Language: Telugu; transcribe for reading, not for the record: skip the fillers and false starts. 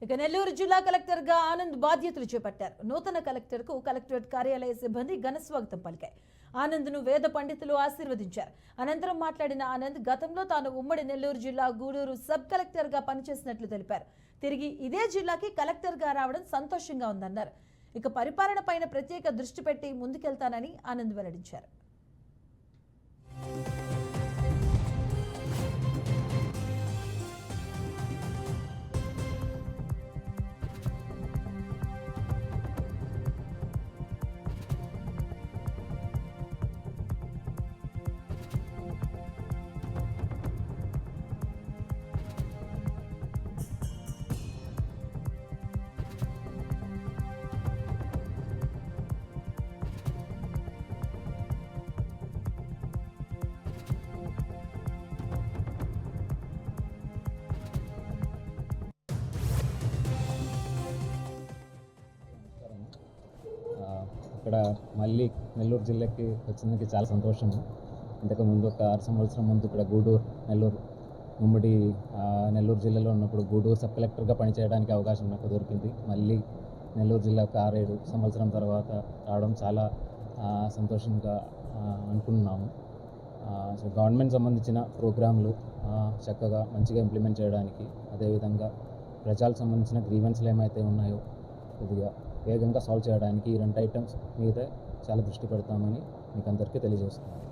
ఇక నెల్లూరు జిల్లా కలెక్టర్గా ఆనంద్ బాధ్యతలు చేపట్టారు. నూతన కలెక్టర్కు కలెక్టరేట్ కార్యాలయ సిబ్బంది ఘన స్వాగతం పలికారు. ఆనంద్ను వేద పండితులు ఆశీర్వదించారు. అనంతరం మాట్లాడిన ఆనంద్ గతంలో తాను ఉమ్మడి నెల్లూరు జిల్లా గూడూరు సబ్ కలెక్టర్గా పనిచేసినట్లు తెలిపారు. తిరిగి ఇదే జిల్లాకి కలెక్టర్గా రావడం సంతోషంగా ఉందన్నారు. ఇక పరిపాలన పైన ప్రత్యేక దృష్టి పెట్టి ముందుకెళ్తానని ఆనంద్ వెల్లడించారు. ఇక్కడ మళ్ళీ నెల్లూరు జిల్లాకి వచ్చినందుకు చాలా సంతోషము. ఇంతకుముందు ఒక 6 సంవత్సరం ముందు ఇక్కడ గూడూరు నెల్లూరు ఉమ్మడి నెల్లూరు జిల్లాలో ఉన్నప్పుడు గూడూరు సబ్ కలెక్టర్గా పనిచేయడానికి అవకాశం నాకు దొరికింది. మళ్ళీ నెల్లూరు జిల్లా ఒక 6-7 సంవత్సరం తర్వాత రావడం చాలా సంతోషంగా అనుకుంటున్నాము. సో గవర్నమెంట్ సంబంధించిన ప్రోగ్రాంలు చక్కగా మంచిగా ఇంప్లిమెంట్ చేయడానికి, అదేవిధంగా ప్రజలకు సంబంధించిన గ్రీవెన్స్లు ఏమైతే ఉన్నాయో కొద్దిగా వేగంగా సాల్వ్ చేయడానికి ఈ 2 ఐటమ్స్ మీద చాలా దృష్టి పెడతామని మీకు అందరికీ తెలియజేస్తున్నాను.